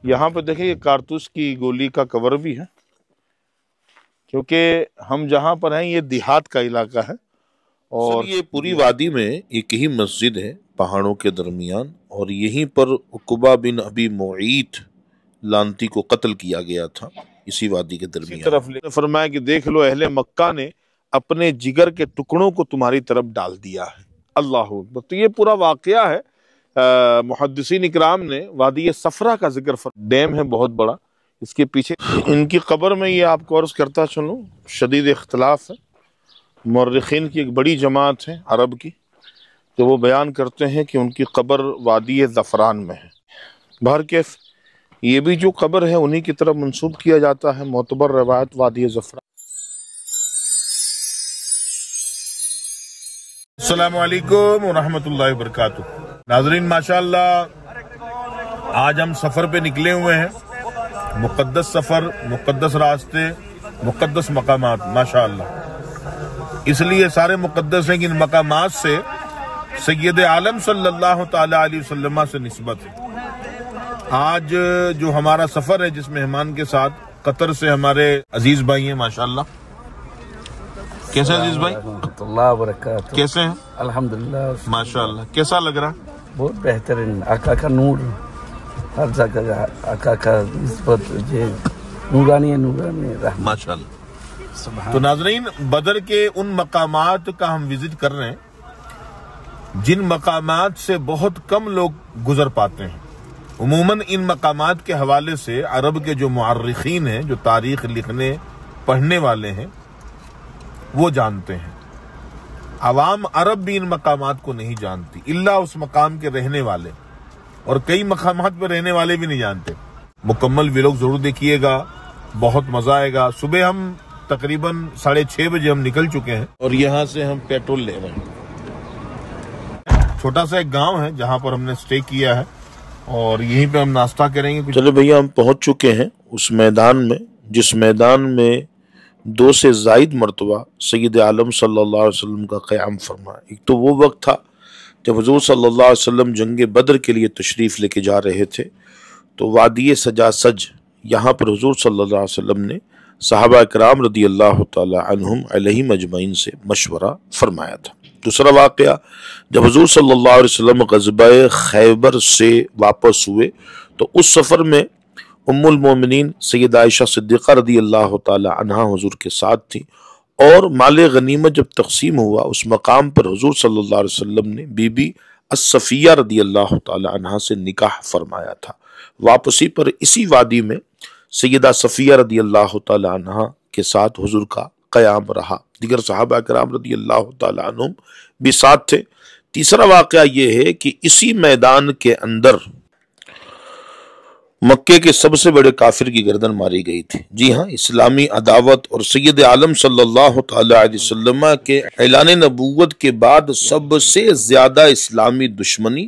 یہاں پہ دیکھیں یہ کارتوس کی گولی کا کور بھی ہے، کیونکہ ہم جہاں پر ہیں یہ دیہات کا علاقہ ہے اور یہ پوری وادی میں ایک ہی مسجد ہے پہاڑوں کے درمیان، اور یہیں پر عقبہ بن ابی معیط لانتی کو قتل کیا گیا تھا اسی وادی کے درمیان۔ طرف فرمایا کہ دیکھ لو اہل مکہ نے اپنے جگر کے ٹکڑوں کو تمہاری طرف ڈال دیا ہے۔ اللہ اکبر۔ تو یہ پورا واقعہ ہے، محدثین اکرام نے وادی صفرا کا ذکر ڈیم ہے بہت بڑا، اس کے پیچھے ان کی قبر میں یہ آپ کو عرض کرتا چلوں شدید اختلاف ہے۔ مورخین کی ایک بڑی جماعت ہے عرب کی، تو وہ بیان کرتے ہیں کہ ان کی قبر وادی زفران میں ہے۔ بہرکیف یہ بھی جو قبر ہے انہی کی طرف منسوب کیا جاتا ہے، معتبر روایت وادی زفران۔ السلام علیکم ورحمۃ اللہ وبرکاتہ۔ ناظرین ماشاءاللہ آج ہم سفر پہ نکلے ہوئے ہیں، مقدس سفر، مقدس راستے، مقدس مقامات ماشاءاللہ۔ اس لیے سارے مقدس ہیں کہ ان مقامات سے سید عالم صلی اللہ تعالی علیہ وسلم سے نسبت ہے۔ آج جو ہمارا سفر ہے جس مہمان کے ساتھ قطر سے ہمارے عزیز بھائی ہیں ماشاءاللہ۔ کیسے عزیز بھائی؟ ورحمۃ اللہ وبرکاتہ۔ کیسے ہیں؟ الحمدللہ ماشاءاللہ۔ کیسا لگ رہا؟ بہت بہترین، آقا کا نور ہر جگہ، آقا کا نسبت یہ نورانی رحمت ماشاءاللہ۔ تو ناظرین بدر کے ان مقامات کا ہم وزٹ کر رہے ہیں جن مقامات سے بہت کم لوگ گزر پاتے ہیں۔ عموماً ان مقامات کے حوالے سے عرب کے جو معرخین ہیں، جو تاریخ لکھنے پڑھنے والے ہیں، وہ جانتے ہیں۔ عوام عرب بھی ان مقامات کو نہیں جانتی الا اس مقام کے رہنے والے، اور کئی مقامات پہ رہنے والے بھی نہیں جانتے۔ مکمل ویلوگ ضرور دیکھیے گا، بہت مزہ آئے گا۔ صبح ہم تقریباً 6:30 بجے ہم نکل چکے ہیں اور یہاں سے ہم پیٹرول لے رہے ہیں۔ چھوٹا سا ایک گاؤں ہے جہاں پر ہم نے سٹے کیا ہے اور یہیں پہ ہم ناشتہ کریں گے۔ چلو بھیا ہم پہنچ چکے ہیں اس میدان میں جس میدان میں 2 سے زائد مرتبہ سید عالم صلی اللہ علیہ وسلم کا قیام فرمایا۔ ایک تو وہ وقت تھا جب حضور صلی اللہ علیہ وسلم جنگ بدر کے لیے تشریف لے کے جا رہے تھے، تو وادی سجاسج یہاں پر حضور صلی اللہ علیہ وسلم نے صحابہ اکرام رضی اللہ تعالی عنہم علیہم اجمعین سے مشورہ فرمایا تھا۔ دوسرا واقعہ جب حضور صلی اللہ علیہ وسلم غزوہ خیبر سے واپس ہوئے تو اس سفر میں ام المومنین سید عائشہ صدیقہ رضی اللہ تعالی عنہا حضور کے ساتھ تھی، اور مال غنیمت جب تقسیم ہوا اس مقام پر حضور صلی اللہ علیہ وسلم نے بی بی الصفیہ رضی اللہ تعالی عنہا سے نکاح فرمایا تھا۔ واپسی پر اسی وادی میں سیدہ صفیہ رضی اللہ تعالی عنہا کے ساتھ حضور کا قیام رہا، دیگر صحابہ کرام رضی اللہ تعالی عنہم بھی ساتھ تھے۔ تیسرا واقعہ یہ ہے کہ اسی میدان کے اندر مکے کے سب سے بڑے کافر کی گردن ماری گئی تھی۔ جی ہاں، اسلامی عداوت اور سید عالم صلی اللہ تعالی علیہ وسلم کے اعلان نبوت کے بعد سب سے زیادہ اسلامی دشمنی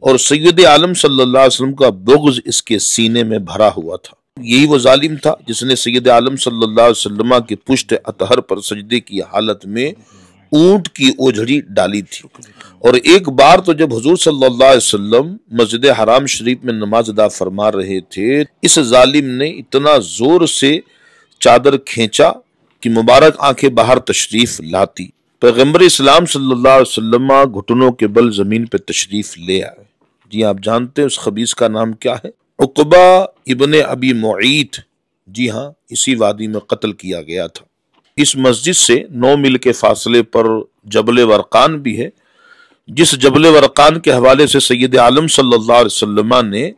اور سید عالم صلی اللہ علیہ وسلم کا بغض اس کے سینے میں بھرا ہوا تھا۔ یہی وہ ظالم تھا جس نے سید عالم صلی اللہ علیہ وسلم کی پشت اطہر پر سجدے کی حالت میں اونٹ کی اوجھڑی ڈالی تھی، اور ایک بار تو جب حضور صلی اللہ علیہ وسلم مسجد حرام شریف میں نماز ادا فرما رہے تھے، اس ظالم نے اتنا زور سے چادر کھینچا کہ مبارک آنکھیں باہر تشریف لاتی۔ پیغمبر اسلام صلی اللہ علیہ وسلم گھٹنوں کے بل زمین پہ تشریف لے آئے۔ جی آپ جانتے ہیں اس خبیث کا نام کیا ہے؟ عقبہ ابن ابی معیط۔ جی ہاں، اسی وادی میں قتل کیا گیا تھا۔ اس مسجد سے 9 میل کے فاصلے پر جبل ورقان بھی ہے، جس جبل ورقان کے حوالے سے سید عالم صلی اللہ علیہ وسلم نے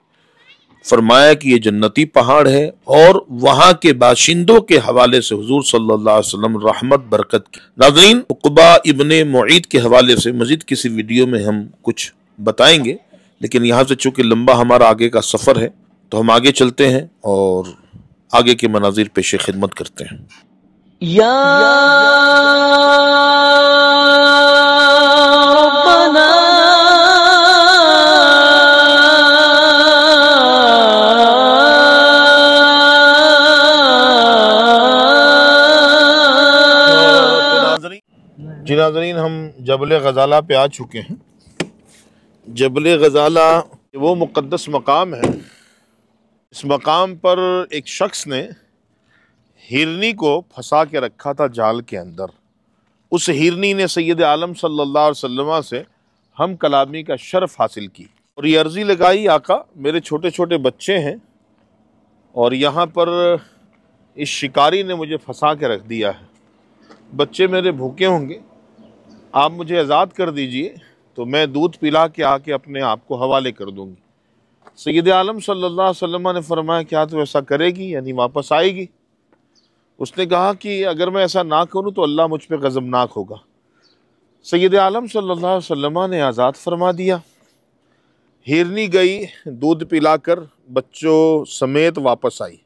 فرمایا کہ یہ جنتی پہاڑ ہے، اور وہاں کے باشندوں کے حوالے سے حضور صلی اللہ علیہ وسلم رحمت برکت کی۔ ناظرین عقبہ ابن معیط کے حوالے سے مزید کسی ویڈیو میں ہم کچھ بتائیں گے، لیکن یہاں سے چونکہ لمبا ہمارا آگے کا سفر ہے تو ہم آگے چلتے ہیں اور آگے کے مناظر پیش خدمت کرتے ہیں۔ یا ربنا جی ناظرین ہم جبل غزالہ پہ آ چکے ہیں۔ جبل غزالہ وہ مقدس مقام ہے اس مقام پر ایک شخص نے ہرنی کو پھنسا کے رکھا تھا جال کے اندر. اس ہرنی نے سید عالم صلی اللہ علیہ وسلم سے ہم کلامی کا شرف حاصل کی اور یہ عرضی لگائی، آقا میرے چھوٹے چھوٹے بچے ہیں اور یہاں پر اس شکاری نے مجھے پھنسا کے رکھ دیا ہے، بچے میرے بھوکے ہوں گے، آپ مجھے آزاد کر دیجئے تو میں دودھ پلا کے آ کے اپنے آپ کو حوالے کر دوں گی. سید عالم صلی اللہ علیہ وسلم نے فرمایا کیا تو ایسا کرے گی، یعنی واپس آئے گی؟ اس نے کہا کہ اگر میں ایسا نہ کروں تو اللہ مجھ پہ غضبناک ہوگا. سید عالم صلی اللہ علیہ وسلم نے آزاد فرما دیا. ہرنی گئی، دودھ پلا کر بچوں سمیت واپس آئی،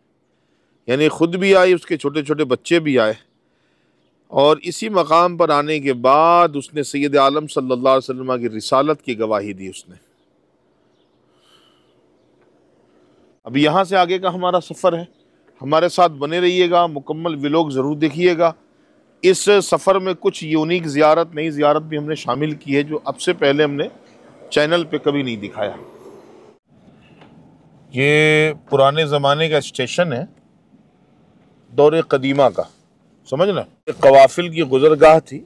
یعنی خود بھی آئی، اس کے چھوٹے چھوٹے بچے بھی آئے. اور اسی مقام پر آنے کے بعد اس نے سید عالم صلی اللہ علیہ وسلم کی رسالت کی گواہی دی. اس نے اب یہاں سے آگے کا ہمارا سفر ہے، ہمارے ساتھ بنے رہیے گا، مکمل ولاگ ضرور دیکھیے گا. اس سفر میں کچھ یونیک زیارت، نئی زیارت بھی ہم نے شامل کی ہے جو اب سے پہلے ہم نے چینل پہ کبھی نہیں دکھایا. یہ پرانے زمانے کا اسٹیشن ہے دور قدیمہ کا، سمجھنا. یہ قوافل کی گزرگاہ تھی.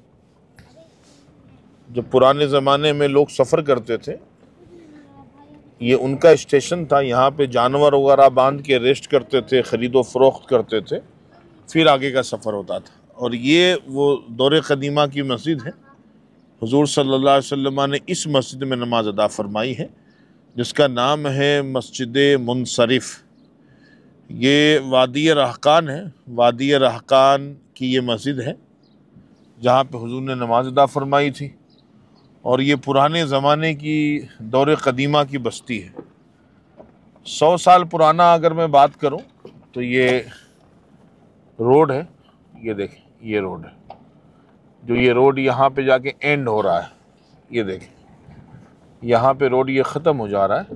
جب پرانے زمانے میں لوگ سفر کرتے تھے یہ ان کا اسٹیشن تھا، یہاں پہ جانور وغیرہ باندھ کے ریسٹ کرتے تھے، خرید و فروخت کرتے تھے، پھر آگے کا سفر ہوتا تھا. اور یہ وہ دور قدیمہ کی مسجد ہے. حضور صلی اللہ علیہ وسلم نے اس مسجد میں نماز ادا فرمائی ہے جس کا نام ہے مسجد منصرف. یہ وادی رحقان ہے، وادی رحقان کی یہ مسجد ہے جہاں پہ حضور نے نماز ادا فرمائی تھی. اور یہ پرانے زمانے کی دور قدیمہ کی بستی ہے. 100 سال پرانا اگر میں بات کروں تو یہ روڈ ہے، یہ دیکھیں یہ روڈ ہے، جو یہ روڈ یہاں پہ جا کے اینڈ ہو رہا ہے. یہ دیکھیں یہاں پہ روڈ یہ ختم ہو جا رہا ہے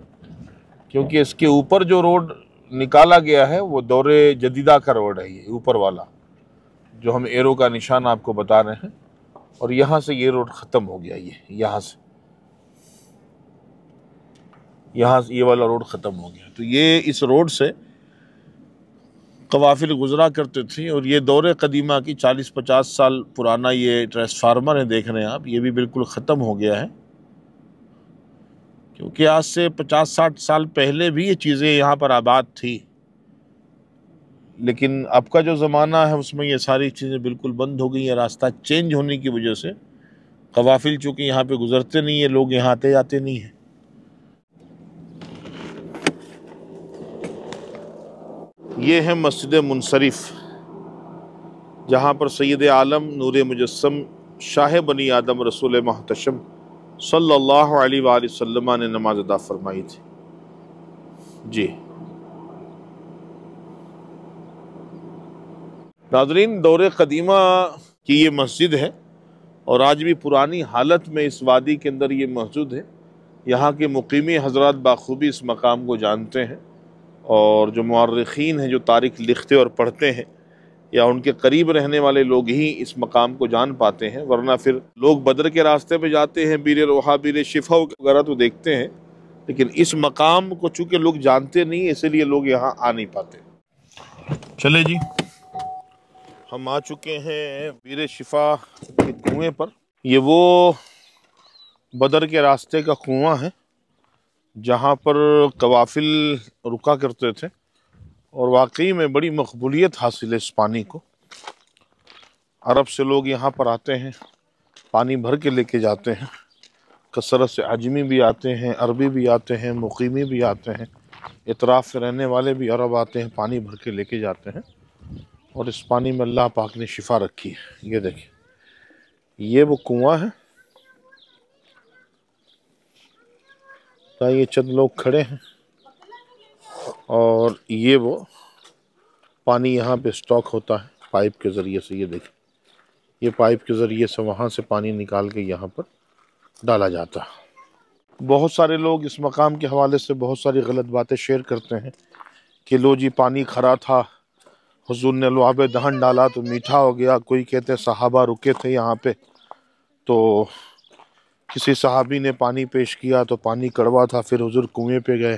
کیونکہ اس کے اوپر جو روڈ نکالا گیا ہے وہ دور جدیدہ کا روڈ ہے. یہ اوپر والا جو ہم ایرو کا نشان آپ کو بتا رہے ہیں، اور یہاں سے یہ روڈ ختم ہو گیا. یہاں سے یہ والا روڈ ختم ہو گیا. تو یہ اس روڈ سے قوافل گزرا کرتے تھے. اور یہ دور قدیمہ کی 40-50 سال پرانا یہ ٹرانسفارمر ہے، دیکھ رہے ہیں آپ، یہ بھی بالکل ختم ہو گیا ہے کیونکہ آج سے 50-60 سال پہلے بھی یہ چیزیں یہاں پر آباد تھی. لیکن اب کا جو زمانہ ہے اس میں یہ ساری چیزیں بالکل بند ہو گئی ہیں. راستہ چینج ہونے کی وجہ سے قوافل چونکہ یہاں پہ گزرتے نہیں ہیں، لوگ یہاں آتے جاتے نہیں ہیں. یہ ہے مسجد منصرف جہاں پر سید عالم نور مجسم شاہ بنی آدم رسول محتشم صلی اللہ علیہ وآلہ وسلم نے نماز ادا فرمائی تھی. جی ناظرین، دور قدیمہ کی یہ مسجد ہے اور آج بھی پرانی حالت میں اس وادی کے اندر یہ موجود ہے. یہاں کے مقیمی حضرات بخوبی اس مقام کو جانتے ہیں، اور جو مورخین ہیں جو تاریخ لکھتے اور پڑھتے ہیں یا ان کے قریب رہنے والے لوگ ہی اس مقام کو جان پاتے ہیں، ورنہ پھر لوگ بدر کے راستے پہ جاتے ہیں، بیر روحا، بیر شفا وغیرہ تو دیکھتے ہیں، لیکن اس مقام کو چونکہ لوگ جانتے نہیں اسی لیے لوگ یہاں آ نہیں پاتے. چلے جی، ہم آ چکے ہیں بیر شفا کے کنویں پر. یہ وہ بدر کے راستے کا کنواں ہے جہاں پر قوافل رکا کرتے تھے، اور واقعی میں بڑی مقبولیت حاصل ہے اس پانی کو. عرب سے لوگ یہاں پر آتے ہیں، پانی بھر کے لے کے جاتے ہیں. کثرت سے عجمی بھی آتے ہیں، عربی بھی آتے ہیں، مقیمی بھی آتے ہیں، اطراف سے رہنے والے بھی عرب آتے ہیں، پانی بھر کے لے کے جاتے ہیں. اور اس پانی میں اللہ پاک نے شفا رکھی ہے. یہ دیکھیں، یہ وہ کنواں ہے. یہ چند لوگ کھڑے ہیں اور یہ وہ پانی یہاں پہ سٹاک ہوتا ہے پائپ کے ذریعے سے. یہ دیکھیں، یہ پائپ کے ذریعے سے وہاں سے پانی نکال کے یہاں پر ڈالا جاتا ہے. بہت سارے لوگ اس مقام کے حوالے سے بہت ساری غلط باتیں شیئر کرتے ہیں کہ لو جی پانی کھرا تھا، حضور نے لعاب دہن ڈالا تو میٹھا ہو گیا. کوئی کہتے ہیں صحابہ رکے تھے یہاں پہ تو کسی صحابی نے پانی پیش کیا تو پانی کڑوا تھا، پھر حضور کنویں پہ گئے.